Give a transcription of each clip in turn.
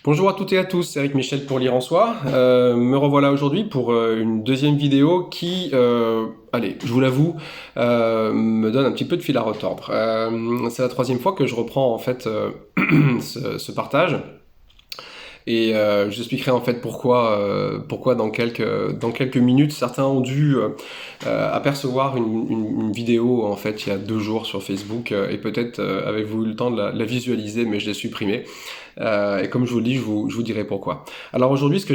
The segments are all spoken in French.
Bonjour à toutes et à tous, c'est Eric Michel pour Lire en Soi. Me revoilà aujourd'hui pour une deuxième vidéo qui, allez, je vous l'avoue, me donne un petit peu de fil à retordre. C'est la troisième fois que je reprends en fait ce partage. Et je vous expliquerai en fait pourquoi dans quelques minutes certains ont dû apercevoir une vidéo en fait il y a 2 jours sur Facebook et peut-être avez-vous eu le temps de la visualiser mais je l'ai supprimée. Et comme je vous le dis, je vous dirai pourquoi. Alors aujourd'hui, ce dont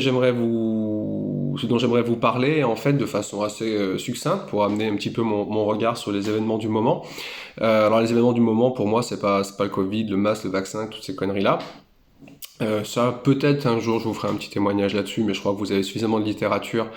j'aimerais vous parler, en fait, de façon assez succincte, pour amener un petit peu mon regard sur les événements du moment. Alors les événements du moment, pour moi, c'est pas le Covid, le masque, le vaccin, toutes ces conneries-là. Ça, peut-être un jour, je vous ferai un petit témoignage là-dessus, mais je crois que vous avez suffisamment de littérature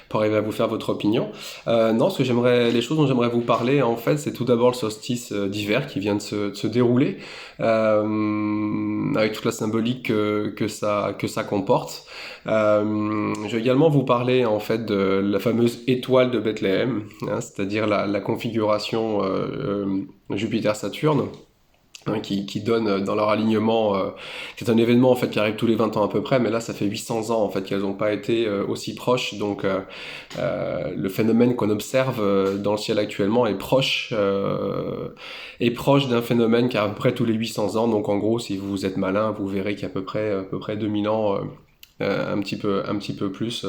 pour arriver à vous faire votre opinion. Non, les choses dont j'aimerais vous parler, en fait, c'est tout d'abord le solstice d'hiver qui vient de se dérouler, avec toute la symbolique que ça comporte. Je vais également vous parler, en fait, de la fameuse étoile de Bethléem, hein, c'est-à-dire la configuration Jupiter-Saturne, hein, qui donne dans leur alignement, c'est un événement en fait qui arrive tous les 20 ans à peu près, mais là ça fait 800 ans en fait qu'elles n'ont pas été aussi proches, donc le phénomène qu'on observe dans le ciel actuellement est proche d'un phénomène qui a à peu près tous les 800 ans, donc en gros si vous êtes malin, vous verrez qu'il y a à peu près 2000 ans, un petit peu plus.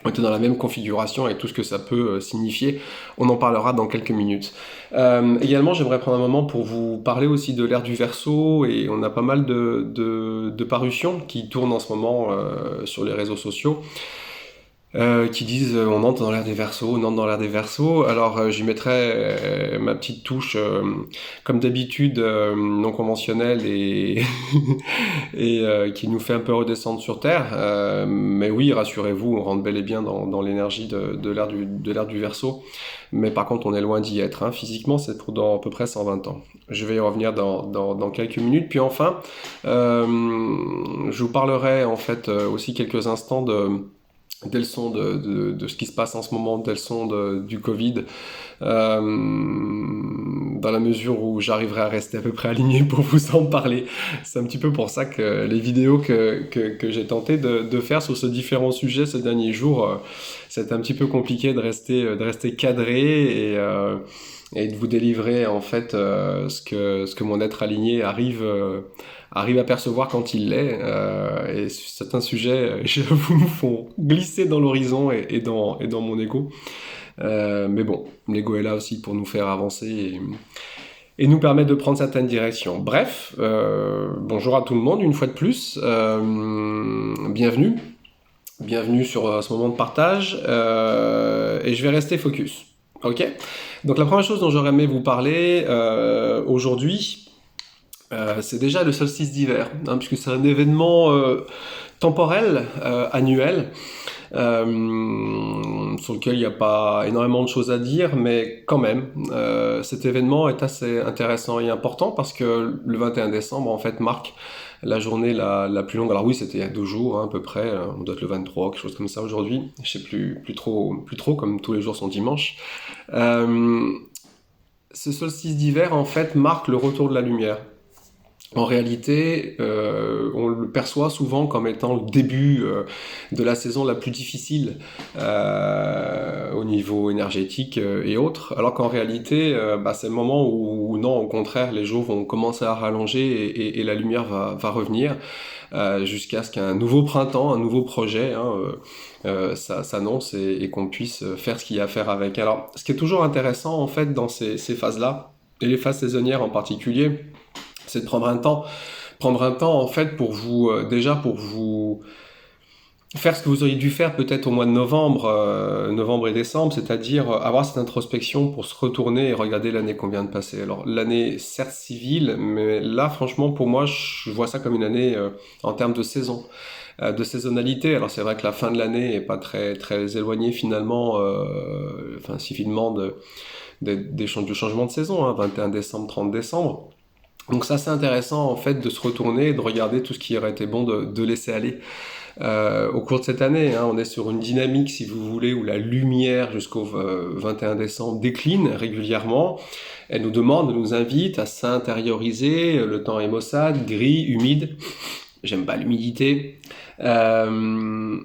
On était dans la même configuration et tout ce que ça peut signifier. On en parlera dans quelques minutes. Également, j'aimerais prendre un moment pour vous parler aussi de l'ère du Verseau et on a pas mal de parutions qui tournent en ce moment sur les réseaux sociaux. Qui disent on entre dans l'ère des Verseaux, on entre dans l'ère des Verseaux. Alors j'y mettrai ma petite touche, comme d'habitude, non conventionnelle et, et qui nous fait un peu redescendre sur Terre. Mais oui, rassurez-vous, on rentre bel et bien dans l'énergie de l'ère du Verseau. Mais par contre, on est loin d'y être, hein. Physiquement, c'est pour dans à peu près 120 ans. Je vais y revenir dans quelques minutes. Puis enfin, je vous parlerai en fait aussi quelques instants des leçons de ce qui se passe en ce moment, des leçons du Covid, dans la mesure où j'arriverai à rester à peu près aligné pour vous en parler. C'est un petit peu pour ça que les vidéos que j'ai tenté de faire sur ces différents sujets ces derniers jours, c'est un petit peu compliqué de rester cadré et de vous délivrer en fait ce que mon être aligné arrive à percevoir quand il l'est. Et certains sujets, j'avoue, me font glisser dans l'horizon et dans mon ego. Mais bon, l'ego est là aussi pour nous faire avancer et nous permettre de prendre certaines directions. Bref, bonjour à tout le monde une fois de plus. Bienvenue. Bienvenue sur ce moment de partage. Et je vais rester focus. Ok. Donc la première chose dont j'aurais aimé vous parler aujourd'hui, c'est déjà le solstice d'hiver, hein, puisque c'est un événement temporel, annuel, sur lequel il n'y a pas énormément de choses à dire, mais quand même, cet événement est assez intéressant et important parce que le 21 décembre, en fait, marque la journée la plus longue. Alors oui, c'était il y a 2 jours, hein, à peu près, on doit être le 23, quelque chose comme ça aujourd'hui, je sais plus trop, comme tous les jours sont dimanche. Euh, Ce solstice d'hiver, en fait, marque le retour de la lumière. En réalité, on le perçoit souvent comme étant le début de la saison la plus difficile au niveau énergétique et autres, alors qu'en réalité, c'est le moment où, non, au contraire, les jours vont commencer à rallonger et la lumière va revenir jusqu'à ce qu'un nouveau printemps, un nouveau projet, hein, ça s'annonce et qu'on puisse faire ce qu'il y a à faire avec. Alors, ce qui est toujours intéressant, en fait, dans ces phases-là, et les phases saisonnières en particulier, c'est de prendre un temps en fait pour vous déjà pour vous faire ce que vous auriez dû faire peut-être au mois de novembre et décembre, c'est-à-dire avoir cette introspection pour se retourner et regarder l'année qu'on vient de passer. Alors l'année certes civile, mais là franchement pour moi je vois ça comme une année en termes de saison, de saisonnalité. Alors c'est vrai que la fin de l'année est pas très très éloignée finalement, enfin civilement du changement de saison, hein, 21 décembre, 30 décembre. Donc ça c'est intéressant en fait de se retourner et de regarder tout ce qui aurait été bon de laisser aller au cours de cette année. Hein. On est sur une dynamique si vous voulez où la lumière jusqu'au 21 décembre décline régulièrement. Elle nous invite à s'intérioriser, le temps est maussade, gris, humide. j'aime pas l'humidité. Euh,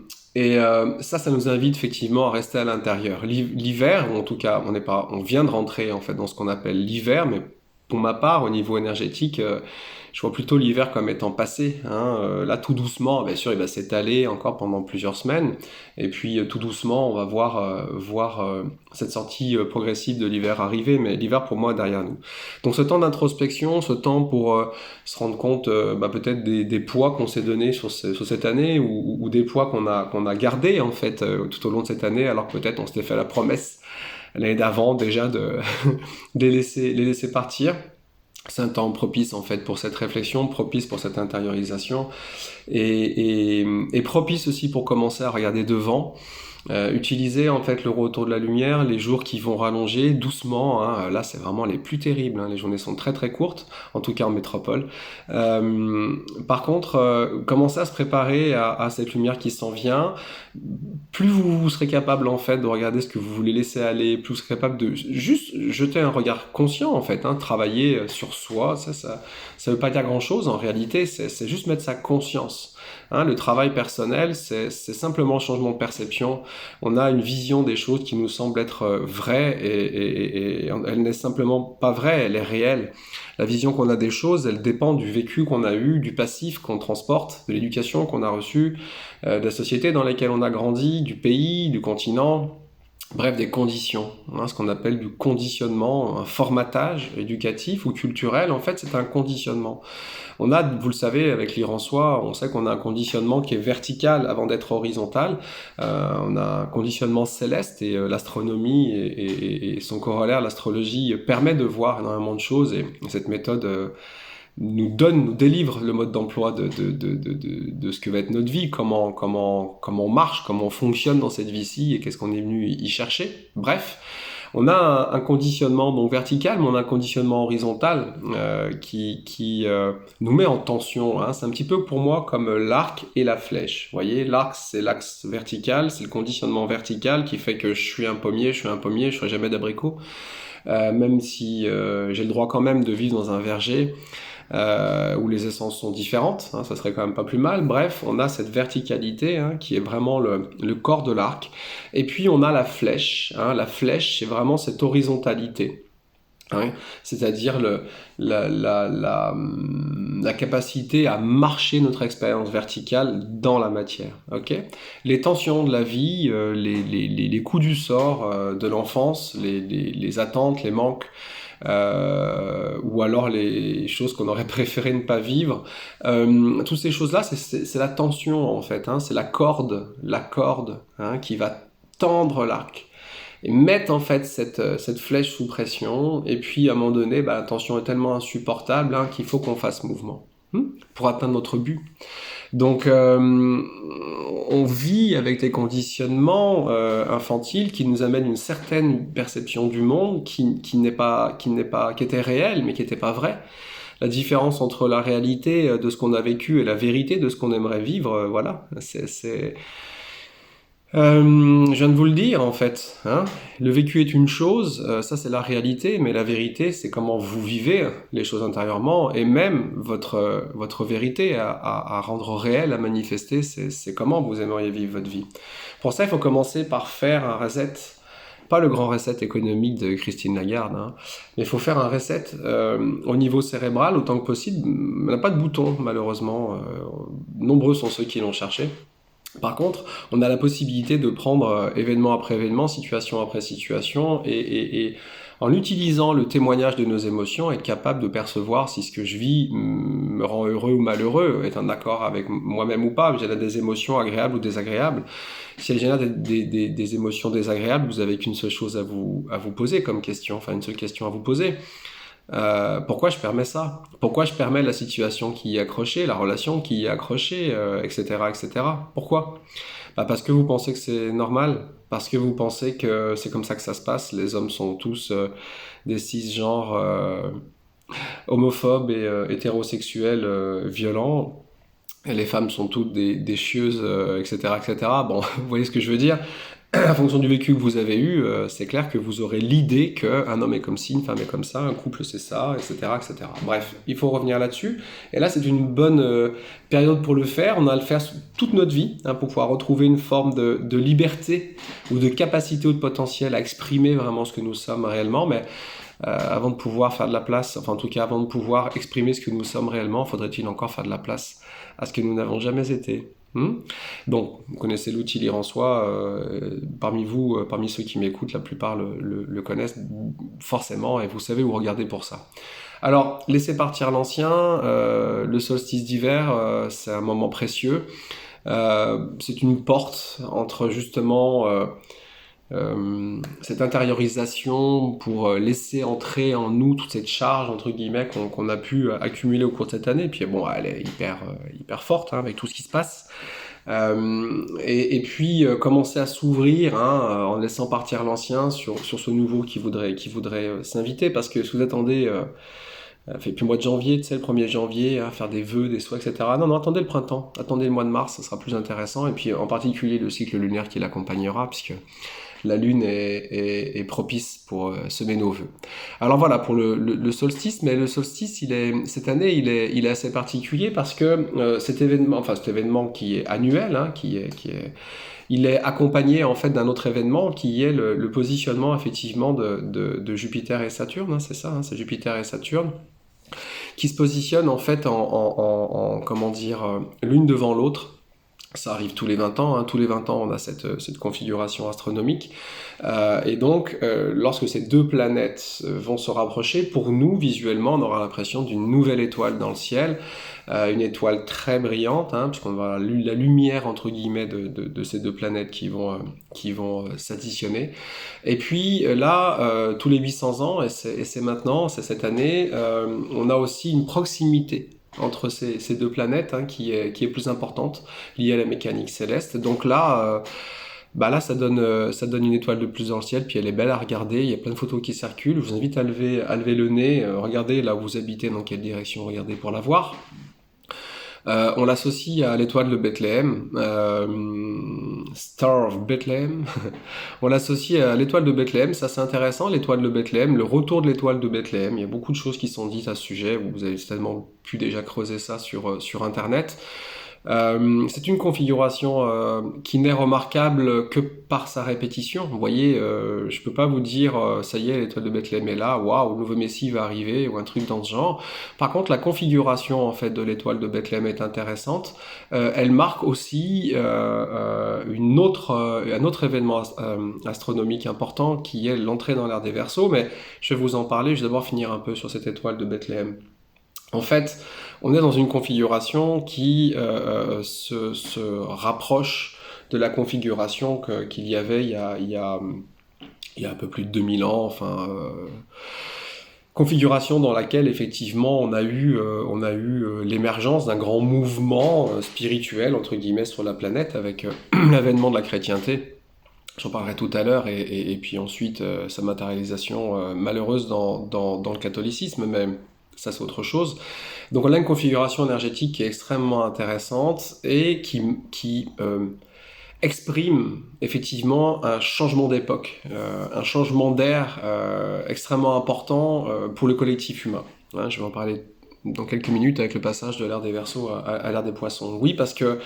Ça nous invite effectivement à rester à l'intérieur. L'hiver, ou en tout cas, on vient de rentrer en fait dans ce qu'on appelle l'hiver, mais pour ma part, au niveau énergétique, je vois plutôt l'hiver comme étant passé, hein. Là, tout doucement, bien sûr, il va s'étaler encore pendant plusieurs semaines, et puis tout doucement, on va voir cette sortie progressive de l'hiver arriver, mais l'hiver pour moi est derrière nous. Donc ce temps d'introspection, ce temps pour se rendre compte peut-être des poids qu'on s'est donnés sur cette année ou des poids qu'on a gardés en fait tout au long de cette année alors que peut-être on s'était fait la promesse l'année d'avant déjà de, les laisser partir. C'est un temps propice en fait pour cette réflexion, propice pour cette intériorisation et propice aussi pour commencer à regarder devant. Utiliser en fait le retour de la lumière, les jours qui vont rallonger doucement, hein. Là c'est vraiment les plus terribles, hein. Les journées sont très très courtes, en tout cas en métropole. Par contre, commencez à se préparer à cette lumière qui s'en vient. Plus vous serez capable en fait de regarder ce que vous voulez laisser aller, plus vous serez capable de juste jeter un regard conscient en fait, hein. Travailler sur soi, ça veut pas dire grand chose en réalité, c'est juste mettre sa conscience. Hein, le travail personnel, c'est simplement un changement de perception. On a une vision des choses qui nous semble être vraie et elle n'est simplement pas vraie, elle est réelle. La vision qu'on a des choses, elle dépend du vécu qu'on a eu, du passif qu'on transporte, de l'éducation qu'on a reçue, de la société dans laquelle on a grandi, du pays, du continent. Bref, des conditions, hein, ce qu'on appelle du conditionnement, un formatage éducatif ou culturel, en fait, c'est un conditionnement. On a, vous le savez, avec lire en soi, on sait qu'on a un conditionnement qui est vertical avant d'être horizontal. On a un conditionnement céleste et l'astronomie et son corollaire, l'astrologie, permet de voir énormément de choses et cette méthode nous délivre le mode d'emploi de ce que va être notre vie, comment on marche, comment on fonctionne dans cette vie-ci et qu'est-ce qu'on est venu y chercher. Bref, on a un conditionnement donc vertical, mais on a un conditionnement horizontal qui nous met en tension, hein. C'est un petit peu pour moi comme l'arc et la flèche. Vous voyez, l'arc c'est l'axe vertical, c'est le conditionnement vertical qui fait que je suis un pommier, je serai jamais d'abricot. Même si j'ai le droit quand même de vivre dans un verger où les essences sont différentes, hein, ça serait quand même pas plus mal. Bref, on a cette verticalité hein, qui est vraiment le corps de l'arc. Et puis on a la flèche. Hein. La flèche, c'est vraiment cette horizontalité. Hein, c'est-à-dire la capacité à marcher notre expérience verticale dans la matière. Okay, les tensions de la vie, les coups du sort de l'enfance, les attentes, les manques, ou alors les choses qu'on aurait préféré ne pas vivre. Toutes ces choses-là, c'est la tension en fait. Hein, c'est la corde hein, qui va tendre l'arc et mettre en fait cette flèche sous pression, et puis à un moment donné, la tension est tellement insupportable hein, qu'il faut qu'on fasse mouvement pour atteindre notre but. Donc on vit avec des conditionnements infantiles qui nous amènent une certaine perception du monde qui était réelle mais qui n'était pas vraie. La différence entre la réalité de ce qu'on a vécu et la vérité de ce qu'on aimerait vivre, voilà, je viens de vous le dire en fait, hein. Le vécu est une chose, ça c'est la réalité, mais la vérité c'est comment vous vivez les choses intérieurement et même votre vérité à rendre réelle, à manifester, c'est comment vous aimeriez vivre votre vie. Pour ça il faut commencer par faire un reset, pas le grand reset économique de Christine Lagarde, hein, mais il faut faire un reset au niveau cérébral autant que possible. On n'a pas de bouton malheureusement, nombreux sont ceux qui l'ont cherché. Par contre, on a la possibilité de prendre événement après événement, situation après situation, et en utilisant le témoignage de nos émotions, être capable de percevoir si ce que je vis me rend heureux ou malheureux, est en accord avec moi-même ou pas, j'ai des émotions agréables ou désagréables. Si elle génère des émotions désagréables, vous avez qu'une seule chose à vous poser comme question, enfin une seule question à vous poser. Pourquoi je permets ça? Pourquoi je permets la situation qui y est accrochée, la relation qui y est accrochée, etc., etc. Pourquoi? Parce que vous pensez que c'est normal, parce que vous pensez que c'est comme ça que ça se passe. Les hommes sont tous des cisgenres homophobes et hétérosexuels violents. Et les femmes sont toutes des chieuses, etc., etc. Bon, vous voyez ce que je veux dire? en fonction du vécu que vous avez eu, c'est clair que vous aurez l'idée qu'un homme est comme ci, une femme est comme ça, un couple c'est ça, etc., etc. Bref, il faut revenir là-dessus. Et là, c'est une bonne période pour le faire. On a à le faire toute notre vie, hein, pour pouvoir retrouver une forme de liberté ou de capacité ou de potentiel à exprimer vraiment ce que nous sommes réellement. Mais avant de pouvoir faire de la place, enfin en tout cas avant de pouvoir exprimer ce que nous sommes réellement, faudrait-il encore faire de la place à ce que nous n'avons jamais été. Donc, vous connaissez l'outil Lire en Soi, parmi vous, parmi ceux qui m'écoutent, la plupart le connaissent forcément et vous savez où regarder pour ça. Alors, laissez partir l'ancien, le solstice d'hiver, c'est un moment précieux. C'est une porte entre justement cette intériorisation pour laisser entrer en nous toute cette charge entre guillemets qu'on a pu accumuler au cours de cette année. Et puis bon, elle est hyper forte, hein, avec tout ce qui se passe. Et puis commencer à s'ouvrir, hein, en laissant partir l'ancien sur ce nouveau qui voudrait s'inviter, parce que si vous attendez fait plus le mois de janvier, tu sais, le 1er janvier, à faire des vœux, des souhaits, etc. Non, attendez le printemps, attendez le mois de mars, ça sera plus intéressant, et puis en particulier le cycle lunaire qui l'accompagnera, puisque la lune est propice pour semer nos vœux. Alors voilà pour le solstice, mais le solstice, cette année, il est assez particulier parce que cet événement qui est annuel, hein, il est accompagné en fait d'un autre événement qui est le positionnement effectivement de Jupiter et Saturne, hein, c'est ça, hein, c'est Jupiter et Saturne qui se positionnent en fait comment dire, l'une devant l'autre. Ça arrive tous les 20 ans, hein. Tous les 20 ans on a cette configuration astronomique. Et donc, lorsque ces deux planètes vont se rapprocher, pour nous, visuellement, on aura l'impression d'une nouvelle étoile dans le ciel, une étoile très brillante, hein, puisqu'on va la lumière, entre guillemets, de ces deux planètes qui vont s'additionner. Et puis là, tous les 800 ans, et c'est maintenant, c'est cette année, on a aussi une proximité entre ces deux planètes, hein, qui est plus importante, liée à la mécanique céleste. Donc là, là ça donne une étoile de plus dans le ciel, puis elle est belle à regarder, il y a plein de photos qui circulent. Je vous invite à lever le nez, regardez là où vous habitez, dans quelle direction, regardez pour la voir. On l'associe à l'étoile de Bethléem, Star of Bethlehem. On l'associe à l'étoile de Bethléem, ça c'est intéressant, l'étoile de Bethléem, le retour de l'étoile de Bethléem. Il y a beaucoup de choses qui sont dites à ce sujet, vous avez certainement pu déjà creuser ça sur Internet. C'est une configuration qui n'est remarquable que par sa répétition. Vous voyez, je peux pas vous dire ça y est, l'étoile de Bethléem est là, waouh, le nouveau Messie va arriver ou un truc dans ce genre. Par contre, la configuration en fait de l'étoile de Bethléem est intéressante. Elle marque aussi un autre événement astronomique important qui est l'entrée dans l'ère des Verseaux. Mais je vais vous en parler. Je vais d'abord finir un peu sur cette étoile de Bethléem. En fait, on est dans une configuration qui se rapproche de la configuration qu'il y avait il y a un peu plus de 2000 ans, enfin, configuration dans laquelle effectivement on a eu l'émergence d'un grand mouvement spirituel, entre guillemets, sur la planète avec l'avènement de la chrétienté. J'en parlerai tout à l'heure, et puis ensuite sa matérialisation malheureuse dans le catholicisme, mais ça c'est autre chose. Donc on a une configuration énergétique qui est extrêmement intéressante et qui exprime effectivement un changement d'époque, un changement d'air extrêmement important pour le collectif humain. Hein, je vais en parler dans quelques minutes avec le passage de l'ère des Verseaux à l'ère des Poissons. Oui, parce que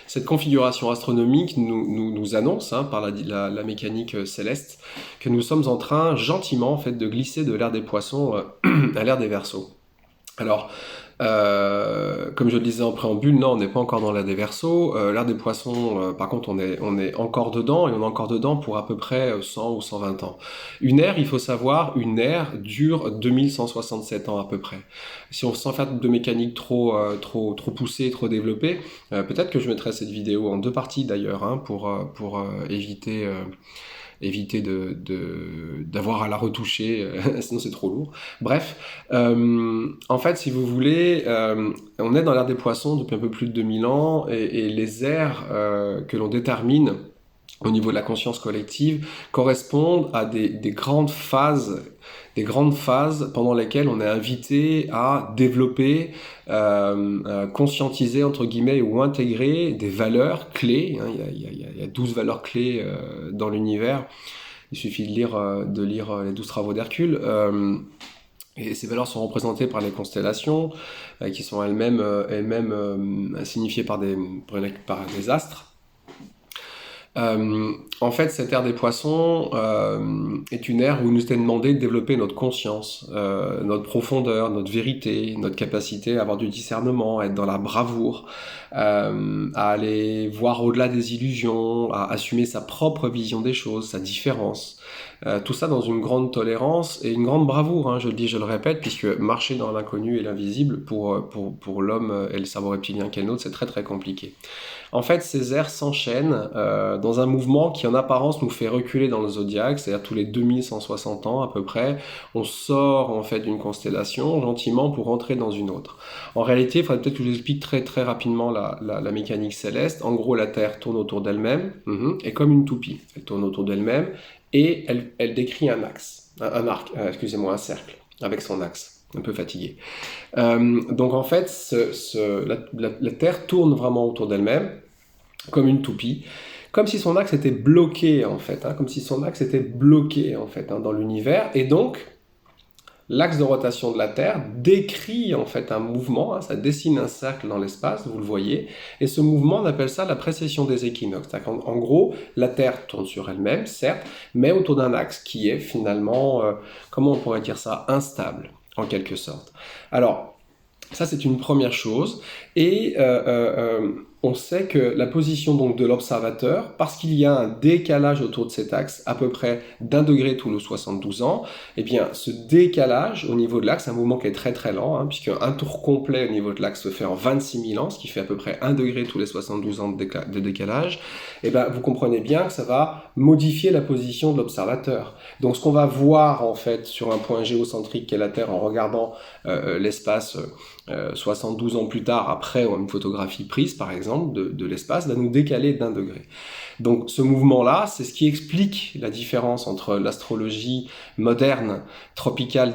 cette configuration astronomique nous annonce, hein, par la mécanique céleste, que nous sommes en train gentiment en fait de glisser de l'ère des Poissons à l'ère des Verseaux. Alors, comme je le disais en préambule, non, on n'est pas encore dans l'ère des Verseaux. L'ère des Poissons, par contre, on est encore dedans, et on est encore dedans pour à peu près 100 ou 120 ans. Une ère, il faut savoir, une ère dure 2167 ans à peu près. Si on sans faire de mécanique trop poussée, trop développée, peut-être que je mettrai cette vidéo en deux parties d'ailleurs, hein, pour éviter d'avoir à la retoucher, sinon c'est trop lourd. Bref, en fait, si vous voulez, on est dans l'ère des Poissons depuis un peu plus de 2000 ans, et les ères que l'on détermine au niveau de la conscience collective correspondent à des grandes phases, des grandes phases pendant lesquelles on est invité à développer, conscientiser entre guillemets ou intégrer des valeurs clés. Hein, il y a 12 valeurs clés dans l'univers. Il suffit de lire les 12 travaux d'Hercule. Et ces valeurs sont représentées par les constellations, qui sont elles-mêmes signifiées par des astres. En fait, cette ère des poissons est une ère où il nous est demandé de développer notre conscience, notre profondeur, notre vérité, notre capacité à avoir du discernement, à être dans la bravoure, à aller voir au-delà des illusions, à assumer sa propre vision des choses, sa différence. Tout ça dans une grande tolérance et une grande bravoure, hein, je le dis, je le répète, puisque marcher dans l'inconnu et l'invisible, pour l'homme et le cerveau reptilien qu'est le nôtre, c'est très très compliqué. En fait, ces ères s'enchaînent dans un mouvement qui en apparence nous fait reculer dans le zodiaque, c'est-à-dire tous les 2160 ans à peu près, on sort en fait d'une constellation gentiment pour entrer dans une autre. En réalité, il faudrait peut-être que je vous explique très très rapidement la mécanique céleste. En gros, la Terre tourne autour d'elle-même, et comme une toupie, elle tourne autour d'elle-même, et elle décrit un axe, un cercle, avec son axe, un peu fatigué. Donc en fait, la Terre tourne vraiment autour d'elle-même, comme une toupie, comme si son axe était bloqué en fait, dans l'univers, et donc l'axe de rotation de la Terre décrit en fait un mouvement, hein, ça dessine un cercle dans l'espace, vous le voyez, et ce mouvement, on appelle ça la précession des équinoxes. En gros, la Terre tourne sur elle-même, certes, mais autour d'un axe qui est finalement, comment on pourrait dire ça, instable, en quelque sorte. Alors, ça c'est une première chose, et on sait que la position donc de l'observateur, parce qu'il y a un décalage autour de cet axe à peu près d'1 degré tous les 72 ans, eh bien ce décalage au niveau de l'axe, c'est un mouvement qui est très très lent, hein, puisque un tour complet au niveau de l'axe se fait en 26 000 ans, ce qui fait à peu près 1 degré tous les 72 ans de décalage, et bien vous comprenez bien que ça va modifier la position de l'observateur. Donc ce qu'on va voir en fait sur un point géocentrique qu'est la Terre en regardant l'espace 72 ans plus tard, après une photographie prise par exemple de l'espace, va nous décaler d'1 degré. Donc ce mouvement-là, c'est ce qui explique la différence entre l'astrologie moderne,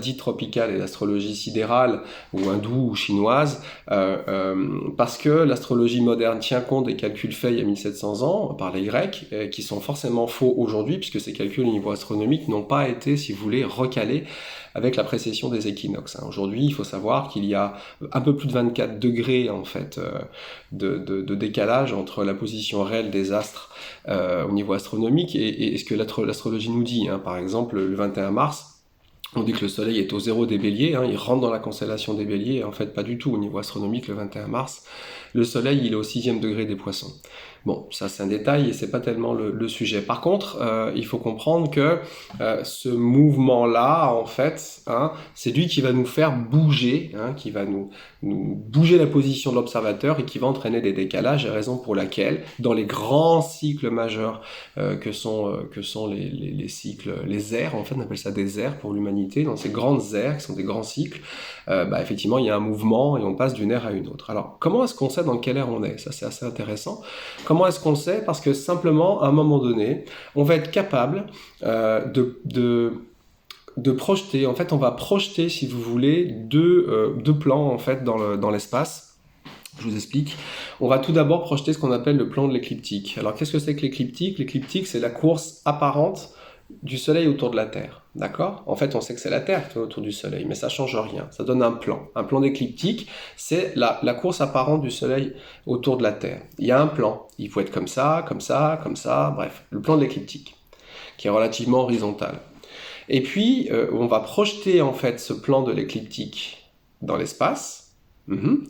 dite tropicale, et l'astrologie sidérale, ou hindoue, ou chinoise, parce que l'astrologie moderne tient compte des calculs faits il y a 1700 ans par les Grecs, qui sont forcément faux aujourd'hui, puisque ces calculs au niveau astronomique n'ont pas été, si vous voulez, recalés avec la précession des équinoxes. Aujourd'hui, il faut savoir qu'il y a un peu plus de 24 degrés en fait de décalage entre la position réelle des astres au niveau astronomique et ce que l'astrologie nous dit. Hein. Par exemple, le 21 mars, on dit que le Soleil est au 0 des Béliers, hein, il rentre dans la constellation des Béliers, et en fait pas du tout au niveau astronomique le 21 mars. Le Soleil, il est au 6e degré des Poissons. Bon, ça c'est un détail et c'est pas tellement le sujet. Par contre, il faut comprendre que ce mouvement-là, en fait, hein, c'est lui qui va nous faire bouger, hein, qui va nous bouger la position de l'observateur et qui va entraîner des décalages, raison pour laquelle, dans les grands cycles majeurs que sont les cycles, les ères, en fait, on appelle ça des ères pour l'humanité, dans ces grandes ères qui sont des grands cycles, effectivement, il y a un mouvement et on passe d'une ère à une autre. Alors, comment est-ce qu'on sait dans quelle ère on est? Ça, c'est assez intéressant. Comment est-ce qu'on le sait? Parce que simplement, à un moment donné, on va être capable de projeter. En fait, on va projeter, si vous voulez, deux plans en fait dans l'espace. Je vous explique. On va tout d'abord projeter ce qu'on appelle le plan de l'écliptique. Alors, qu'est-ce que c'est que l'écliptique? L'écliptique, c'est la course apparente du Soleil autour de la Terre. D'accord? En fait, on sait que c'est la Terre qui tourne autour du Soleil, mais ça change rien. Ça donne un plan. Un plan d'écliptique, c'est la course apparente du Soleil autour de la Terre. Il y a un plan. Il faut être comme ça, comme ça, comme ça, bref. Le plan de l'écliptique, qui est relativement horizontal. Et puis, on va projeter en fait ce plan de l'écliptique dans l'espace.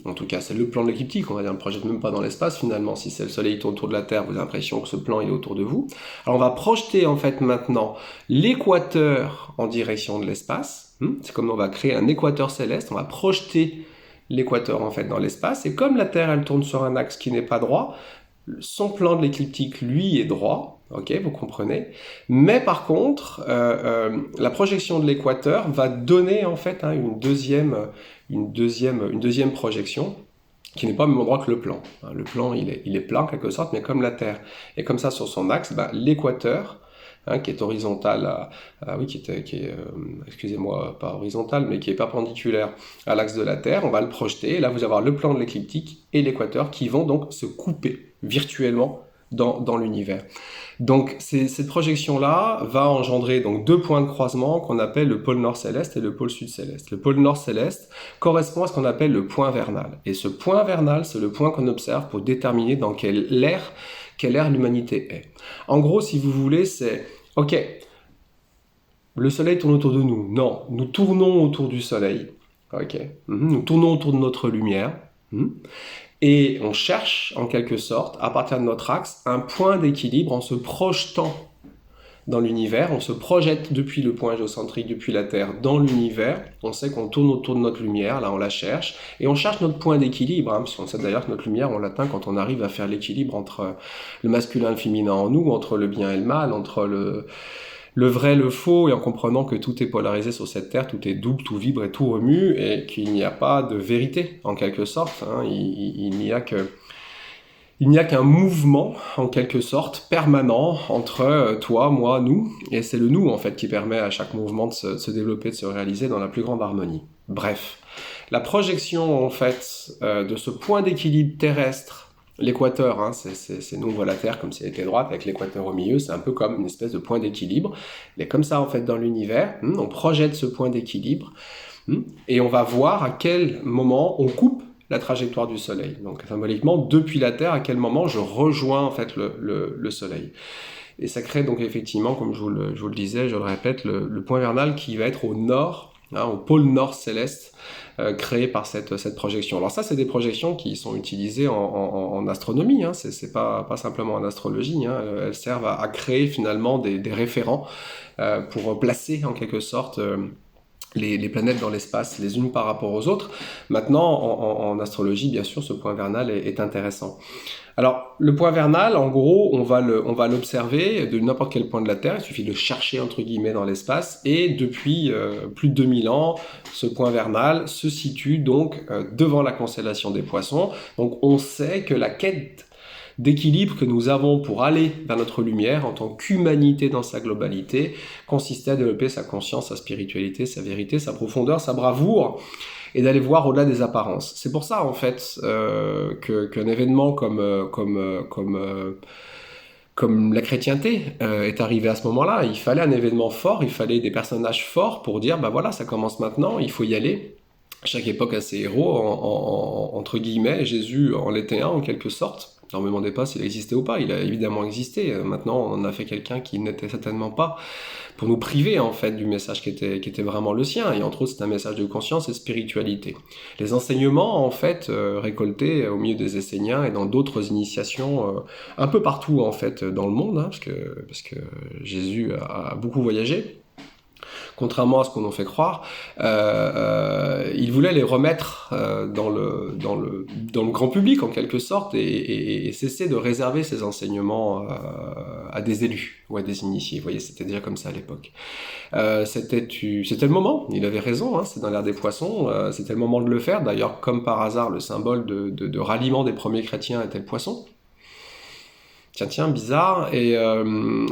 En tout cas, c'est le plan de l'écliptique, on va dire, on ne projette même pas dans l'espace finalement. Si c'est le Soleil qui tourne autour de la Terre, vous avez l'impression que ce plan il est autour de vous. Alors on va projeter en fait maintenant l'équateur en direction de l'espace. C'est comme on va créer un équateur céleste, on va projeter l'équateur en fait dans l'espace. Et comme la Terre elle tourne sur un axe qui n'est pas droit, son plan de l'écliptique lui est droit. Ok, vous comprenez. Mais par contre, la projection de l'équateur va donner en fait une deuxième projection qui n'est pas au même endroit que le plan. Le plan, il est plat en quelque sorte, mais comme la Terre est comme ça sur son axe, l'équateur hein, qui est horizontale oui, excusez-moi, pas horizontale, mais qui est perpendiculaire à l'axe de la Terre. On va le projeter, et là vous allez avoir le plan de l'écliptique et l'équateur qui vont donc se couper virtuellement dans l'univers. Donc cette projection-là va engendrer donc deux points de croisement qu'on appelle le pôle nord céleste et le pôle sud céleste. Le pôle nord céleste correspond à ce qu'on appelle le point vernal. Et ce point vernal, c'est le point qu'on observe pour déterminer dans quelle ère l'humanité est. En gros, si vous voulez, c'est ok, le soleil tourne autour de nous. Non, nous tournons autour du soleil. Ok, nous tournons autour de notre lumière. Et on cherche, en quelque sorte, à partir de notre axe, un point d'équilibre en se projetant dans l'univers. On se projette depuis le point géocentrique, depuis la Terre, dans l'univers. On sait qu'on tourne autour de notre lumière, là on la cherche. Et on cherche notre point d'équilibre, parce qu'on sait d'ailleurs que notre lumière, on l'atteint quand on arrive à faire l'équilibre entre le masculin et le féminin en nous, entre le bien et le mal, entre le vrai, le faux, et en comprenant que tout est polarisé sur cette terre, tout est double, tout vibre et tout remue, et qu'il n'y a pas de vérité, en quelque sorte. Il n'y a qu'un mouvement, en quelque sorte, permanent entre toi, moi, nous, et c'est le nous, en fait, qui permet à chaque mouvement de se développer, de se réaliser dans la plus grande harmonie. Bref, la projection, en fait, de ce point d'équilibre terrestre, l'équateur, c'est nous, on voit la Terre comme si elle était droite, avec l'équateur au milieu, c'est un peu comme une espèce de point d'équilibre. Il est comme ça, en fait, dans l'univers. On projette ce point d'équilibre, et on va voir à quel moment on coupe la trajectoire du Soleil. Donc, symboliquement, depuis la Terre, à quel moment je rejoins, en fait, le Soleil. Et ça crée donc, effectivement, comme je vous le disais, je le répète, le point vernal qui va être au nord, au pôle nord céleste, créé par cette projection. Alors ça, c'est des projections qui sont utilisées en astronomie, c'est pas simplement en astrologie, elles servent à créer finalement des référents pour placer en quelque sorte les planètes dans l'espace les unes par rapport aux autres. Maintenant, en astrologie, bien sûr, ce point vernal est intéressant. Alors, le point vernal, en gros, on va l'observer de n'importe quel point de la Terre. Il suffit de le chercher, entre guillemets, dans l'espace. Et depuis plus de 2000 ans, ce point vernal se situe donc devant la constellation des Poissons. Donc, on sait que la quête d'équilibre que nous avons pour aller vers notre lumière en tant qu'humanité dans sa globalité consistait à développer sa conscience, sa spiritualité, sa vérité, sa profondeur, sa bravoure, et d'aller voir au-delà des apparences. C'est pour ça, en fait, qu'un événement comme la chrétienté est arrivé à ce moment-là. Il fallait un événement fort, il fallait des personnages forts pour dire, bah voilà, ça commence maintenant, il faut y aller. Chaque époque a ses héros, entre guillemets, Jésus en était un, en quelque sorte. Ne me demandez pas s'il existait ou pas, il a évidemment existé. Maintenant, on en a fait quelqu'un qui n'était certainement pas, pour nous priver en fait du message qui était vraiment le sien. Et entre autres, c'est un message de conscience et de spiritualité. Les enseignements en fait récoltés au milieu des Esséniens et dans d'autres initiations un peu partout en fait dans le monde, parce que Jésus a beaucoup voyagé. Contrairement à ce qu'on en fait croire, il voulait les remettre dans le grand public en quelque sorte et cesser de réserver ses enseignements à des élus ou à des initiés. Vous voyez, c'était déjà comme ça à l'époque. C'était le moment, il avait raison, c'est dans l'ère des Poissons, c'était le moment de le faire. D'ailleurs, comme par hasard, le symbole de ralliement des premiers chrétiens était le poisson. Tiens, bizarre, et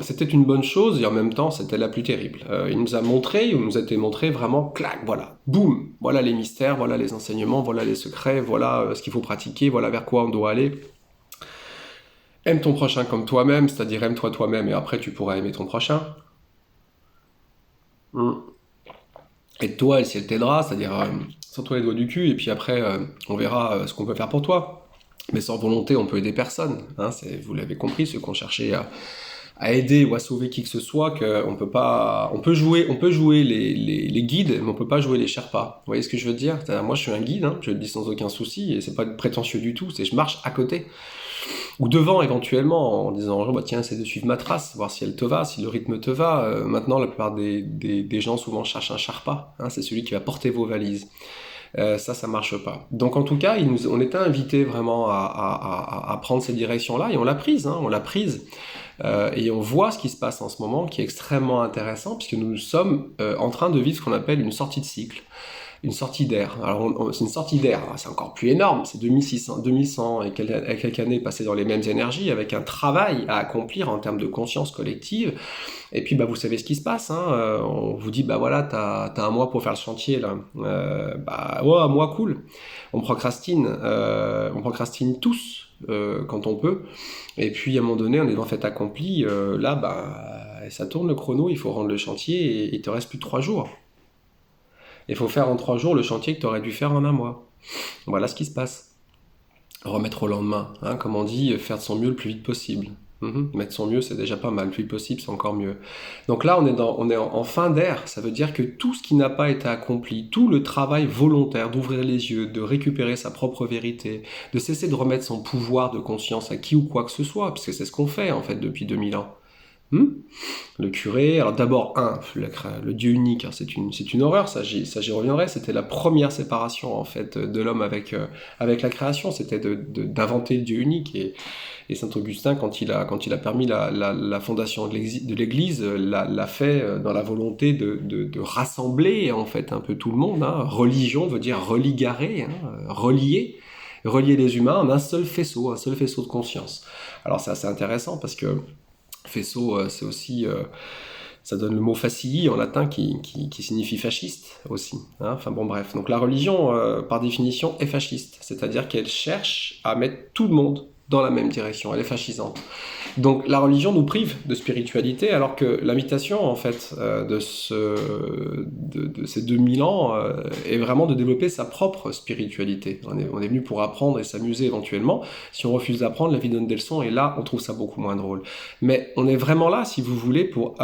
c'était une bonne chose, et en même temps, c'était la plus terrible. Il nous a été montré vraiment, clac, voilà, boum, voilà les mystères, voilà les enseignements, voilà les secrets, voilà ce qu'il faut pratiquer, voilà vers quoi on doit aller. Aime ton prochain comme toi-même, c'est-à-dire aime-toi toi-même, et après tu pourras aimer ton prochain. Et toi, le ciel t'aidera, c'est-à-dire sors-toi les doigts du cul, et puis après, on verra ce qu'on peut faire pour toi. Mais sans volonté, on peut aider personne. Vous l'avez compris, ceux qui ont cherché à aider ou à sauver qui que ce soit, qu'on peut pas, on peut jouer les guides, mais on peut pas jouer les Sherpas. Vous voyez ce que je veux dire? Moi, je suis un guide, je le dis sans aucun souci, et c'est pas prétentieux du tout. C'est je marche à côté ou devant éventuellement en disant bah tiens, essaie de suivre ma trace, voir si elle te va, si le rythme te va. Maintenant, la plupart des gens souvent cherchent un Sherpa. C'est celui qui va porter vos valises. Ça marche pas. Donc en tout cas, on était invités vraiment à prendre cette direction-là, et on l'a prise, et on voit ce qui se passe en ce moment, qui est extrêmement intéressant, puisque nous sommes en train de vivre ce qu'on appelle une sortie de cycle. une sortie d'air. Alors, c'est une sortie d'air, c'est encore plus énorme, c'est 2600, 2100 et quelques années passées dans les mêmes énergies, avec un travail à accomplir en termes de conscience collective. Et puis, bah, vous savez ce qui se passe, hein. On vous dit, bah voilà, t'as un mois pour faire le chantier, là. Bah, ouais, un mois, cool. On procrastine tous quand on peut. Et puis, à un moment donné, on est dans le fait accompli. Là, bah, ça tourne le chrono, il faut rendre le chantier et il te reste plus de 3 jours. Il faut faire en 3 jours le chantier que tu aurais dû faire en un mois. Voilà ce qui se passe. Remettre au lendemain, hein, comme on dit, faire de son mieux le plus vite possible. Mettre son mieux, c'est déjà pas mal. Le plus vite possible, c'est encore mieux. Donc là, on est en fin d'ère. Ça veut dire que tout ce qui n'a pas été accompli, tout le travail volontaire d'ouvrir les yeux, de récupérer sa propre vérité, de cesser de remettre son pouvoir de conscience à qui ou quoi que ce soit, parce que c'est ce qu'on fait en fait depuis 2000 ans. Le curé, alors d'abord, le Dieu unique, hein, c'est une horreur, ça j'y reviendrai, c'était la première séparation en fait de l'homme avec la création, c'était d'inventer le Dieu unique, et Saint Augustin, quand il a permis la fondation de l'Église, l'a fait dans la volonté de rassembler en fait un peu tout le monde, hein. Religion veut dire religarer, hein, relier les humains en un seul faisceau de conscience. Alors c'est assez intéressant parce que faisceau, c'est aussi, ça donne le mot facilli en latin qui signifie fasciste aussi, hein. Enfin bon, bref. Donc la religion, par définition, est fasciste, c'est-à-dire qu'elle cherche à mettre tout le monde dans la même direction, elle est fascisante. Donc la religion nous prive de spiritualité, alors que l'invitation en fait de ces 2000 ans est vraiment de développer sa propre spiritualité. On est venu pour apprendre et s'amuser éventuellement. Si on refuse d'apprendre, la vie donne des leçons, et là on trouve ça beaucoup moins drôle. Mais on est vraiment là, si vous voulez, pour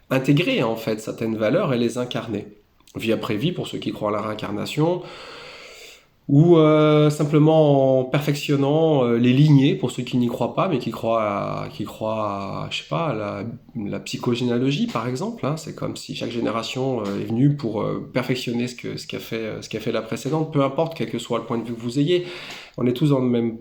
intégrer en fait certaines valeurs et les incarner. Vie après vie pour ceux qui croient à la réincarnation, ou simplement en perfectionnant les lignées pour ceux qui n'y croient pas, mais qui croient je sais pas, à la psychogénéalogie par exemple, hein. C'est comme si chaque génération est venue pour perfectionner ce qu'a fait la précédente, peu importe quel que soit le point de vue que vous ayez. On est tous dans le même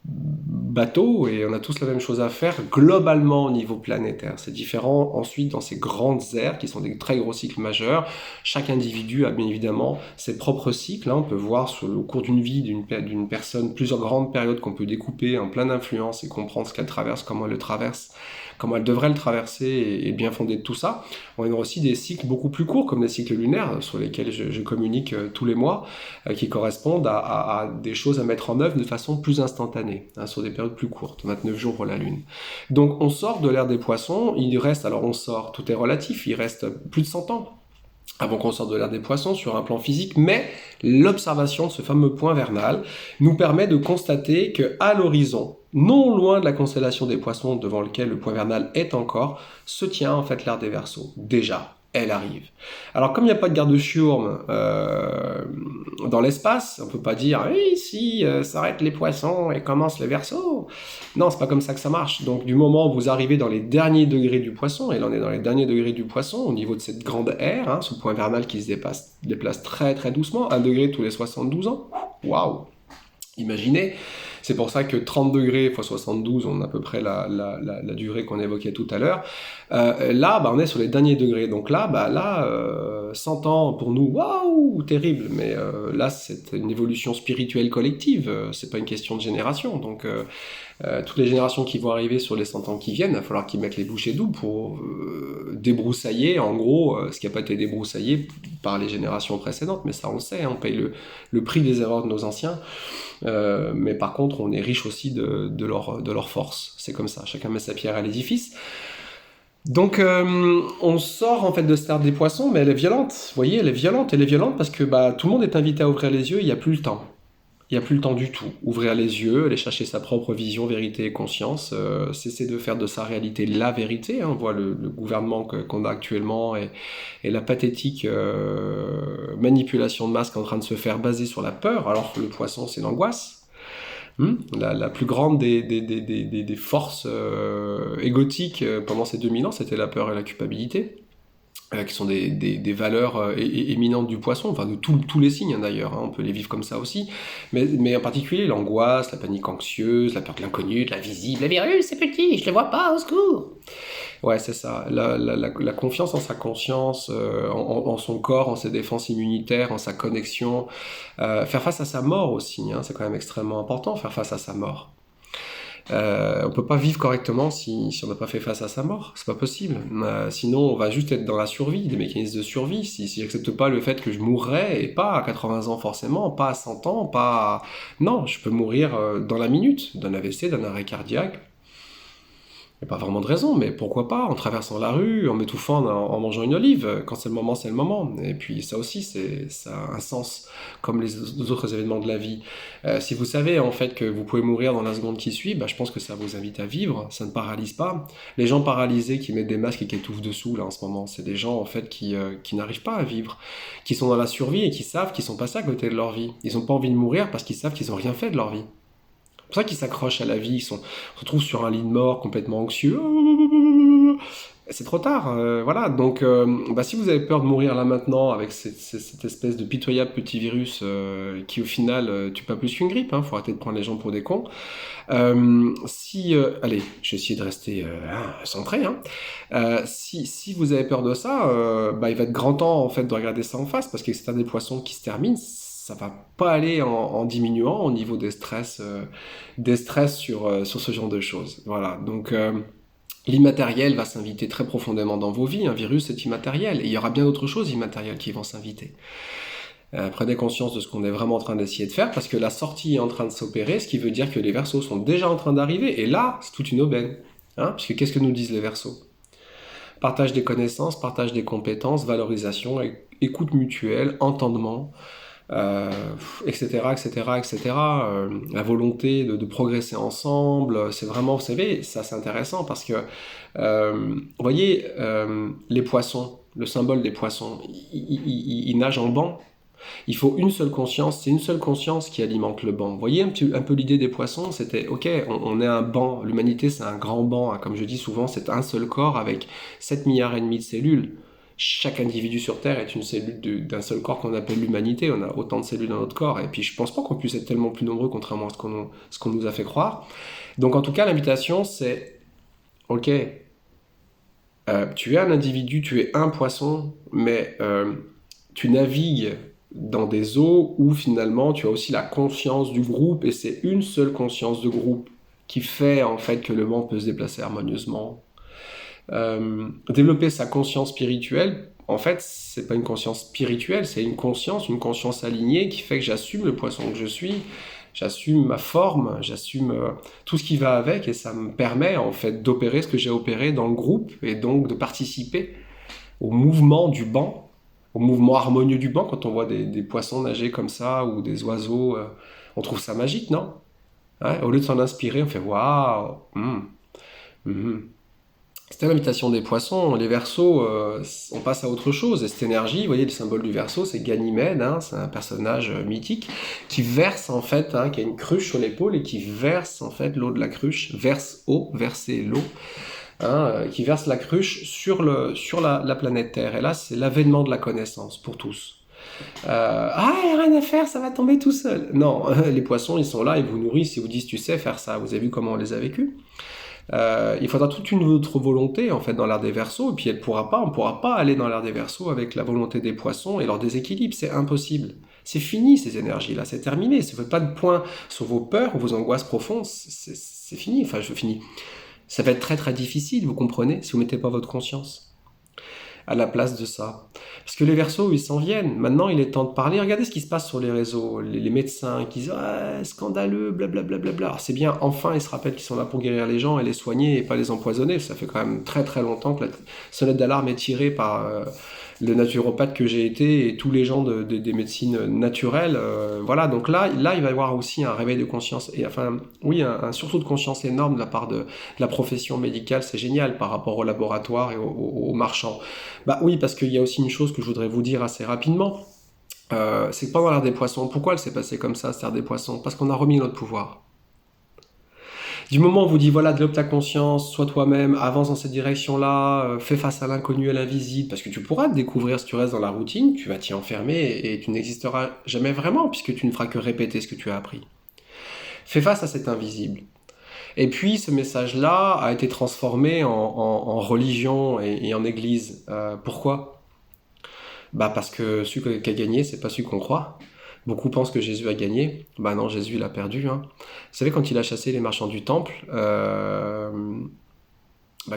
bateau et on a tous la même chose à faire globalement au niveau planétaire. C'est différent ensuite dans ces grandes aires qui sont des très gros cycles majeurs. Chaque individu a bien évidemment ses propres cycles, hein. On peut voir au cours d'une vie d'une personne plusieurs grandes périodes qu'on peut découper en plein d'influences et comprendre ce qu'elle traverse, comment elle le traverse, comment elle devrait le traverser et bien fonder de tout ça. On a aussi des cycles beaucoup plus courts comme les cycles lunaires sur lesquels je communique tous les mois qui correspondent à des choses à mettre en œuvre de façon plus instantanée, hein, sur des périodes plus courtes, 29 jours pour la Lune. Donc on sort de l'ère des poissons, il reste, alors on sort, tout est relatif, il reste plus de 100 ans avant qu'on sorte de l'ère des poissons sur un plan physique, mais l'observation de ce fameux point vernal nous permet de constater qu'à l'horizon, non loin de la constellation des poissons devant lequel le point vernal est encore, se tient en fait l'ère des Verseaux. Déjà, elle arrive. Alors comme il n'y a pas de garde-chiourme dans l'espace, on peut pas dire oui, si s'arrêtent les poissons et commence les Verseaux. Non, c'est pas comme ça que ça marche. Donc du moment où vous arrivez dans les derniers degrés du poisson, et là on est dans les derniers degrés du poisson, au niveau de cette grande ère, hein, ce point vernal qui se déplace très très doucement, 1 degré tous les 72 ans. Waouh! Imaginez, c'est pour ça que 30 degrés x 72, on a à peu près la durée qu'on évoquait tout à l'heure. Là, bah, on est sur les derniers degrés. Donc là, 100 ans pour nous, waouh, terrible. Mais là, c'est une évolution spirituelle collective. C'est pas une question de génération. Donc toutes les générations qui vont arriver sur les 100 ans qui viennent, il va falloir qu'ils mettent les bouchées doubles pour débroussailler, en gros, ce qui n'a pas été débroussaillé par les générations précédentes. Mais ça, on le sait, hein, on paye le prix des erreurs de nos anciens. Mais par contre, on est riche aussi de leur force. C'est comme ça, chacun met sa pierre à l'édifice. Donc, on sort en fait de cette ère des poissons, mais elle est violente. Vous voyez, elle est violente parce que tout le monde est invité à ouvrir les yeux, il n'y a plus le temps. Il n'y a plus le temps du tout. Ouvrir les yeux, aller chercher sa propre vision, vérité et conscience, cesser de faire de sa réalité la vérité. Hein. On voit le gouvernement qu'on a actuellement et la pathétique manipulation de masse qui est en train de se faire baser sur la peur, alors que le poisson, c'est l'angoisse. La plus grande des forces égotiques pendant ces 2000 ans, c'était la peur et la culpabilité. qui sont des valeurs éminentes du poisson, enfin de tous les signes hein, d'ailleurs, hein, on peut les vivre comme ça aussi, mais en particulier l'angoisse, la panique anxieuse, la peur de l'inconnu, de l'invisible, le virus c'est petit, je le vois pas, au secours. Ouais, c'est ça, la confiance en sa conscience, en son corps, en ses défenses immunitaires, en sa connexion, faire face à sa mort aussi, hein, c'est quand même extrêmement important, faire face à sa mort. On peut pas vivre correctement si on n'a pas fait face à sa mort, c'est pas possible. Sinon, on va juste être dans la survie, des mécanismes de survie. Si j'accepte pas le fait que je mourrai, et pas à 80 ans forcément, pas à 100 ans, pas... Non, je peux mourir dans la minute, d'un AVC, d'un arrêt cardiaque. Il n'y a pas vraiment de raison, mais pourquoi pas, en traversant la rue, en m'étouffant, en mangeant une olive, quand c'est le moment, c'est le moment. Et puis ça aussi, ça a un sens, comme les autres événements de la vie. Si vous savez en fait que vous pouvez mourir dans la seconde qui suit, bah, je pense que ça vous invite à vivre, ça ne paralyse pas. Les gens paralysés qui mettent des masques et qui étouffent dessous, là, en ce moment, c'est des gens en fait qui n'arrivent pas à vivre, qui sont dans la survie et qui savent qu'ils sont passés à côté de leur vie. Ils n'ont pas envie de mourir parce qu'ils savent qu'ils n'ont rien fait de leur vie. C'est pour ça qu'ils s'accrochent à la vie, se retrouvent sur un lit de mort complètement anxieux. C'est trop tard, voilà. Donc, bah, si vous avez peur de mourir là maintenant avec cette espèce de pitoyable petit virus qui au final tue pas plus qu'une grippe, hein, faut arrêter de prendre les gens pour des cons. Allez, je vais essayer de rester centré. Hein. Si vous avez peur de ça, bah, il va être grand temps en fait de regarder ça en face parce que c'est un des poissons qui se termine. Ça va pas aller en diminuant au niveau des stress sur ce genre de choses. Voilà, donc l'immatériel va s'inviter très profondément dans vos vies. Un virus est immatériel et il y aura bien d'autres choses immatérielles qui vont s'inviter. Prenez conscience de ce qu'on est vraiment en train d'essayer de faire parce que la sortie est en train de s'opérer, ce qui veut dire que les Verseaux sont déjà en train d'arriver et là, c'est toute une aubaine. Hein, puisque qu'est-ce que nous disent les Verseaux? Partage des connaissances, partage des compétences, valorisation, écoute mutuelle, entendement, etc., etc., etc. La volonté de progresser ensemble, c'est vraiment, vous savez, ça c'est intéressant parce que, vous voyez, les poissons, le symbole des poissons, ils nagent en banc. Il faut une seule conscience, c'est une seule conscience qui alimente le banc. Vous voyez un peu l'idée des poissons, c'était, ok, on est un banc, l'humanité c'est un grand banc, hein. Comme je dis souvent, c'est un seul corps avec 7 milliards et demi de cellules. Chaque individu sur Terre est une cellule d'un seul corps qu'on appelle l'humanité. On a autant de cellules dans notre corps. Et puis je pense pas qu'on puisse être tellement plus nombreux contrairement à ce qu'on nous a fait croire. Donc en tout cas, l'invitation c'est, ok, tu es un individu, tu es un poisson, mais tu navigues dans des eaux où finalement tu as aussi la conscience du groupe et c'est une seule conscience de groupe qui fait en fait que le vent peut se déplacer harmonieusement. Développer sa conscience spirituelle, en fait, c'est pas une conscience spirituelle, c'est une conscience alignée qui fait que j'assume le poisson que je suis, j'assume ma forme, j'assume tout ce qui va avec et ça me permet en fait d'opérer ce que j'ai opéré dans le groupe et donc de participer au mouvement du banc, au mouvement harmonieux du banc quand on voit des poissons nager comme ça ou des oiseaux, on trouve ça magique, non? Hein, au lieu de s'en inspirer, on fait waouh, C'était l'invitation des poissons. Les Verseaux, on passe à autre chose. Et cette énergie, vous voyez, le symbole du Verseau, c'est Ganymède, hein, c'est un personnage mythique qui verse en fait, hein, qui a une cruche sur l'épaule et qui verse en fait l'eau de la cruche, verse eau, verser l'eau, hein, qui verse la cruche sur la planète Terre. Et là, c'est l'avènement de la connaissance pour tous. Il n'y a rien à faire, ça va tomber tout seul. Non, les poissons, ils sont là, ils vous nourrissent, ils vous disent, tu sais faire ça. Vous avez vu comment on les a vécus? Il faudra toute une autre volonté en fait dans l'ère des Verseaux, et puis on pourra pas aller dans l'ère des Verseaux avec la volonté des poissons et leur déséquilibre, c'est impossible. C'est fini ces énergies-là, c'est terminé. Si vous ne faites pas de point sur vos peurs ou vos angoisses profondes, c'est fini. Enfin, je finis. Ça va être très très difficile, vous comprenez, si vous mettez pas votre conscience à la place de ça. Parce que les Verseaux, ils s'en viennent. Maintenant, il est temps de parler. Regardez ce qui se passe sur les réseaux. Les médecins qui disent « scandaleux, blablabla. Bla, bla. » C'est bien, enfin, ils se rappellent qu'ils sont là pour guérir les gens et les soigner et pas les empoisonner. Ça fait quand même très très longtemps que la sonnette d'alarme est tirée par le naturopathe que j'ai été et tous les gens des médecines naturelles. Voilà, donc là, il va y avoir aussi un réveil de conscience. Et enfin, oui, un sursaut de conscience énorme de la part de la profession médicale. C'est génial par rapport au laboratoire et aux marchands. Bah oui, parce qu'il y a aussi une chose que je voudrais vous dire assez rapidement. C'est que pendant l'ère des poissons, pourquoi elle s'est passée comme ça, cette ère des poissons? Parce qu'on a remis notre pouvoir. Du moment où on vous dit, voilà, développe ta conscience, sois toi-même, avance dans cette direction-là, fais face à l'inconnu, à l'invisible, parce que tu pourras te découvrir si tu restes dans la routine, tu vas t'y enfermer et tu n'existeras jamais vraiment, puisque tu ne feras que répéter ce que tu as appris. Fais face à cet invisible. Et puis ce message-là a été transformé en religion et en église. Pourquoi? Bah parce que celui qui a gagné, c'est pas celui qu'on croit. Beaucoup pensent que Jésus a gagné. Bah non, Jésus il a perdu. Hein. Vous savez, quand il a chassé les marchands du temple, bah,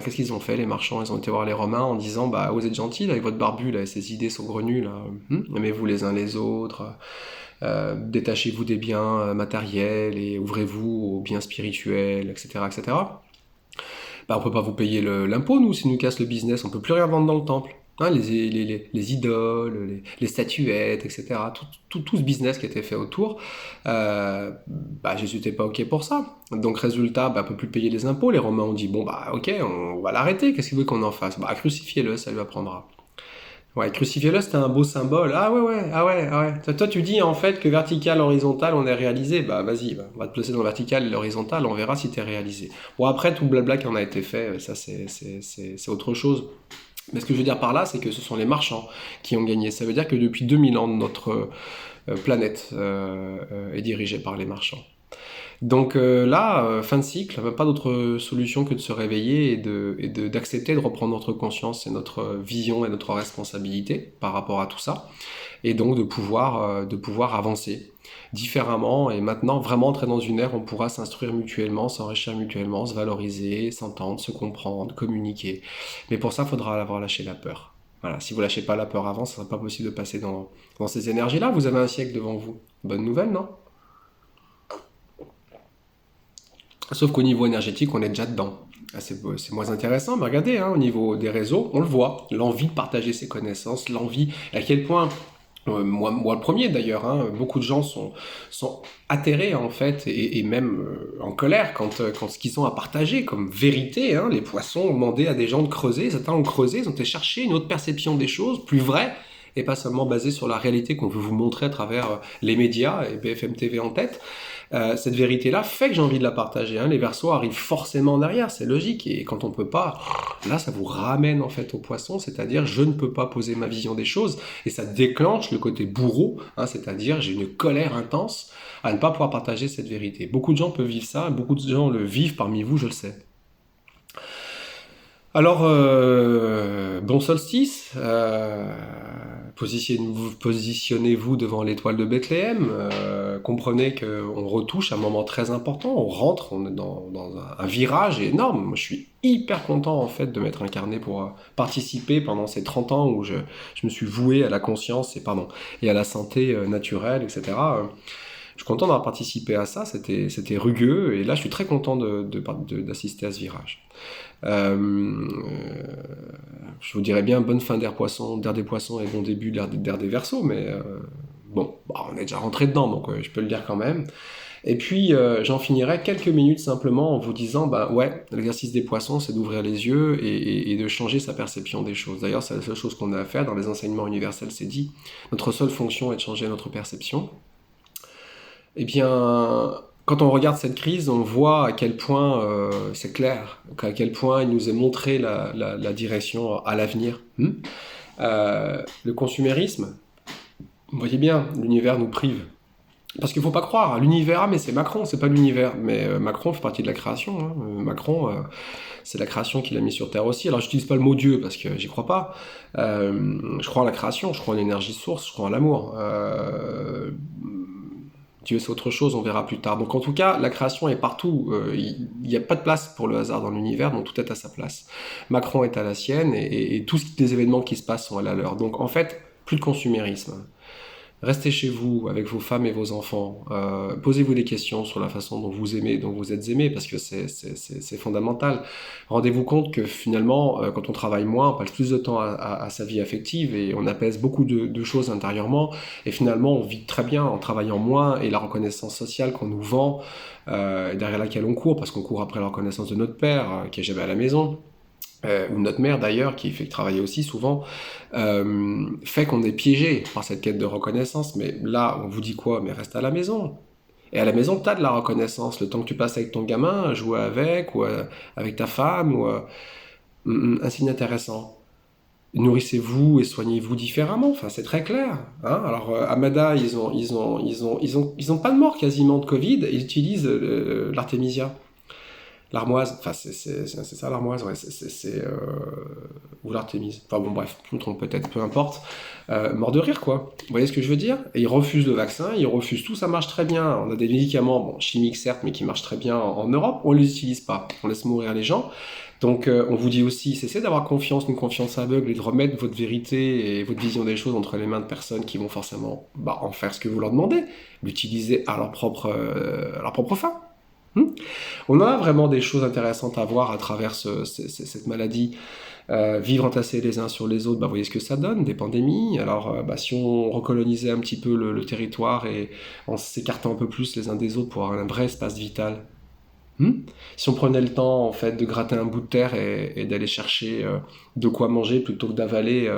qu'est-ce qu'ils ont fait les marchands? Ils ont été voir les Romains en disant, bah vous êtes gentils là, avec votre barbu là, et ces idées saugrenues là, aimez-vous les uns les autres, détachez-vous des biens matériels et ouvrez-vous aux biens spirituels, etc., etc. Bah, on peut pas vous payer l'impôt, nous, si nous casse le business, on peut plus rien vendre dans le temple. Hein, les idoles, les statuettes, etc. Tout ce business qui était fait autour, bah, Jésus n'était pas OK pour ça. Donc, résultat, bah, on peut plus payer les impôts. Les Romains ont dit, bon, bah, OK, on va l'arrêter. Qu'est-ce qu'il veut qu'on en fasse? Bah, crucifiez-le, ça lui apprendra. Ouais, crucifiez-le, c'était un beau symbole. Ah ouais, ouais, ah ouais, ah ouais. Toi, tu dis en fait que vertical, horizontal, on est réalisé. Bah vas-y, bah, on va te placer dans le vertical et l'horizontal, on verra si t'es réalisé. Bon, après, tout le blabla qui en a été fait, ça c'est autre chose. Mais ce que je veux dire par là, c'est que ce sont les marchands qui ont gagné. Ça veut dire que depuis 2000 ans, notre planète est dirigée par les marchands. Donc là, fin de cycle, pas d'autre solution que de se réveiller d'accepter de reprendre notre conscience et notre vision et notre responsabilité par rapport à tout ça, et donc de pouvoir avancer différemment et maintenant vraiment entrer dans une ère où on pourra s'instruire mutuellement, s'enrichir mutuellement, se valoriser, s'entendre, se comprendre, communiquer. Mais pour ça, il faudra avoir lâché la peur. Voilà, si vous lâchez pas la peur avant, ce ne sera pas possible de passer dans ces énergies-là. Vous avez un siècle devant vous. Bonne nouvelle, non? Sauf qu'au niveau énergétique, on est déjà dedans. Ah, c'est moins intéressant, mais regardez, hein, au niveau des réseaux, on le voit, l'envie de partager ses connaissances, l'envie, à quel point, moi le premier d'ailleurs, hein, beaucoup de gens sont atterrés en fait, et même en colère quand ce qu'ils ont à partager comme vérité, hein, les poissons ont demandé à des gens de creuser, certains ont creusé, ils ont été chercher une autre perception des choses, plus vraie, et pas seulement basée sur la réalité qu'on veut vous montrer à travers les médias, et BFM TV en tête. Cette vérité-là fait que j'ai envie de la partager. Hein. Les versos arrivent forcément derrière, c'est logique. Et quand on peut pas, là, ça vous ramène en fait au poisson, c'est-à-dire je ne peux pas poser ma vision des choses, et ça déclenche le côté bourreau, hein, c'est-à-dire j'ai une colère intense à ne pas pouvoir partager cette vérité. Beaucoup de gens peuvent vivre ça, beaucoup de gens le vivent parmi vous, je le sais. Alors, bon solstice, positionnez-vous devant l'étoile de Bethléem, comprenez qu'on retouche un moment très important, on rentre, on est dans un virage énorme. Moi, je suis hyper content en fait de m'être incarné pour participer pendant ces 30 ans où je me suis voué à la conscience et à la santé naturelle, etc. Je suis content d'avoir participé à ça, c'était rugueux, et là je suis très content d'assister à ce virage. Je vous dirais bien bonne fin d'ère des poissons et bon début d'ère des Verseaux, mais bon, bah, on est déjà rentré dedans, donc je peux le dire quand même. Et puis j'en finirai quelques minutes simplement en vous disant, bah ouais, l'exercice des poissons, c'est d'ouvrir les yeux et de changer sa perception des choses. D'ailleurs, c'est la seule chose qu'on a à faire dans les enseignements universels, c'est dit. Notre seule fonction est de changer notre perception. Eh bien, quand on regarde cette crise, on voit à quel point c'est clair, à quel point il nous est montré la direction à l'avenir. Le consumérisme, vous voyez bien, l'univers nous prive. Parce qu'il ne faut pas croire, l'univers, ah mais c'est Macron, c'est pas l'univers. Mais Macron fait partie de la création. Hein. Macron, c'est la création qu'il a mis sur Terre aussi. Alors j'utilise pas le mot Dieu parce que j'y crois pas. Je crois en la création, je crois en l'énergie source, je crois en l'amour. Dieu c'est autre chose, on verra plus tard. Donc en tout cas, la création est partout. Il n'y a pas de place pour le hasard dans l'univers, donc tout est à sa place. Macron est à la sienne et tous les événements qui se passent sont à la leur. Donc en fait, plus de consumérisme. Restez chez vous avec vos femmes et vos enfants. Posez-vous des questions sur la façon dont vous aimez, dont vous êtes aimé, parce que c'est fondamental. Rendez-vous compte que finalement, quand on travaille moins, on passe plus de temps à sa vie affective et on apaise beaucoup de choses intérieurement. Et finalement, on vit très bien en travaillant moins et la reconnaissance sociale qu'on nous vend, derrière laquelle on court, parce qu'on court après la reconnaissance de notre père, qui est jamais à la maison. Ou notre mère d'ailleurs, qui fait travailler aussi souvent, fait qu'on est piégé par cette quête de reconnaissance. Mais là, on vous dit quoi? Mais reste à la maison. Et à la maison, tu as de la reconnaissance. Le temps que tu passes avec ton gamin, à jouer avec, ou avec ta femme, ou un signe intéressant. Nourrissez-vous et soignez-vous différemment. Enfin, c'est très clair. Hein. Alors, à Mada, ils ont pas de mort quasiment de Covid. Ils utilisent l'artémisia. L'armoise, enfin c'est ça l'armoise, ouais, ou l'artémise. Enfin bon bref, je me trompe peut-être, peu importe. Mort de rire quoi. Vous voyez ce que je veux dire? Et ils refusent le vaccin, ils refusent tout, ça marche très bien. On a des médicaments, bon, chimiques certes, mais qui marchent très bien en Europe, on les utilise pas, on laisse mourir les gens. Donc on vous dit aussi, cessez d'avoir confiance, une confiance aveugle, et de remettre votre vérité et votre vision des choses entre les mains de personnes qui vont forcément en faire ce que vous leur demandez, l'utiliser à à leur propre fin. On a vraiment des choses intéressantes à voir à travers cette maladie. Vivre entassés les uns sur les autres, vous voyez ce que ça donne, des pandémies. Alors, si on recolonisait un petit peu le territoire et en s'écartant un peu plus les uns des autres pour avoir un vrai espace vital. Si on prenait le temps en fait de gratter un bout de terre et d'aller chercher de quoi manger plutôt que d'avaler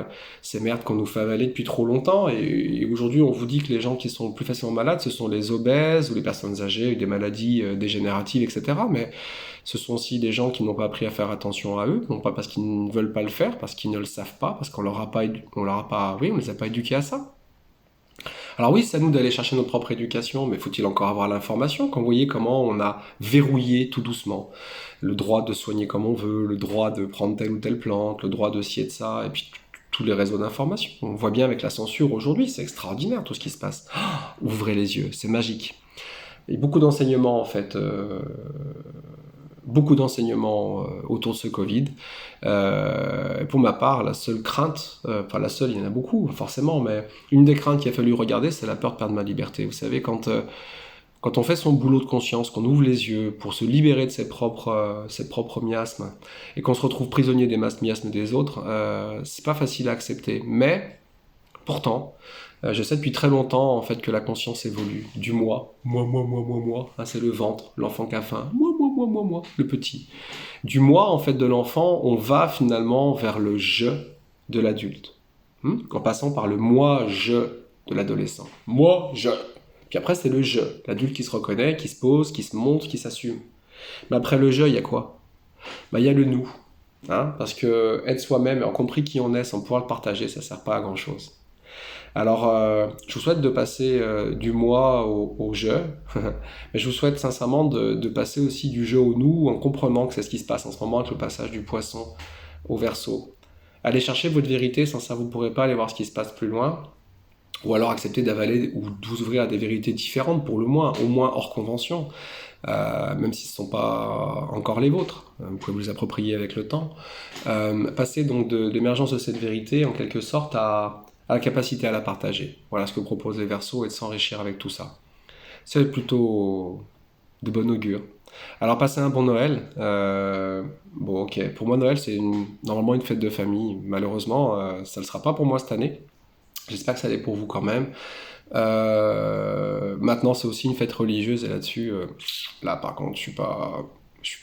ces merdes qu'on nous fait avaler depuis trop longtemps. Et aujourd'hui, on vous dit que les gens qui sont le plus facilement malades, ce sont les obèses ou les personnes âgées avec des maladies dégénératives, etc. Mais ce sont aussi des gens qui n'ont pas appris à faire attention à eux, non pas parce qu'ils ne veulent pas le faire, parce qu'ils ne le savent pas, parce qu'on on les a pas éduqués à ça. Alors oui, c'est à nous d'aller chercher notre propre éducation, mais faut-il encore avoir l'information? Quand vous voyez comment on a verrouillé tout doucement le droit de soigner comme on veut, le droit de prendre telle ou telle plante, le droit de ci et de ça, et puis tous les réseaux d'information. On voit bien avec la censure aujourd'hui, c'est extraordinaire tout ce qui se passe. Ouvrez les yeux, c'est magique. Et beaucoup d'enseignements en fait, autour de ce Covid. Pour ma part, la seule crainte, enfin la seule, il y en a beaucoup forcément, mais une des craintes qu'il a fallu regarder, c'est la peur de perdre ma liberté. Vous savez, quand on fait son boulot de conscience, qu'on ouvre les yeux pour se libérer de ses propres miasmes, et qu'on se retrouve prisonnier des miasmes des autres, c'est pas facile à accepter. Mais pourtant, je sais depuis très longtemps en fait que la conscience évolue. Du moi. Ah, c'est le ventre, l'enfant qui a faim. Moi, le petit. Du moi en fait de l'enfant, on va finalement vers le je de l'adulte. En passant par le moi-je de l'adolescent. Moi-je. Puis après, c'est le je, l'adulte qui se reconnaît, qui se pose, qui se montre, qui s'assume. Mais après le je, il y a quoi? Il y a le nous. Hein, parce que être soi-même, et en compris qui on est sans pouvoir le partager, ça sert pas à grand chose. Alors, je vous souhaite de passer du moi au je, mais je vous souhaite sincèrement de passer aussi du je au nous en comprenant que c'est ce qui se passe en ce moment avec le passage du poisson au verseau. Allez chercher votre vérité, sans ça vous ne pourrez pas aller voir ce qui se passe plus loin, ou alors accepter d'avaler ou de vous ouvrir à des vérités différentes pour le moins, au moins hors convention, même si ce ne sont pas encore les vôtres. Vous pouvez vous les approprier avec le temps. Passer donc de l'émergence de cette vérité en quelque sorte à la capacité à la partager. Voilà ce que proposent les Verseaux et de s'enrichir avec tout ça. C'est plutôt de bon augure. Alors passez un bon Noël. Bon ok, pour moi Noël c'est normalement une fête de famille. Malheureusement ça ne le sera pas pour moi cette année. J'espère que ça l'est pour vous quand même. Maintenant c'est aussi une fête religieuse et là-dessus, là par contre je suis pas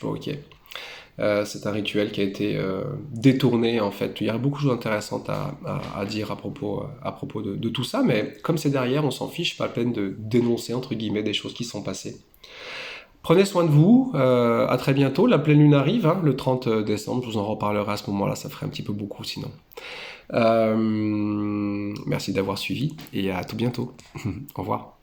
ok. C'est un rituel qui a été détourné en fait. Il y a beaucoup de choses intéressantes à dire à propos de tout ça, mais comme c'est derrière, on s'en fiche, pas la peine de dénoncer entre guillemets des choses qui sont passées. Prenez soin de vous, à très bientôt. La pleine lune arrive, hein, le 30 décembre, je vous en reparlerai à ce moment-là, ça ferait un petit peu beaucoup sinon. Merci d'avoir suivi et à tout bientôt. Au revoir.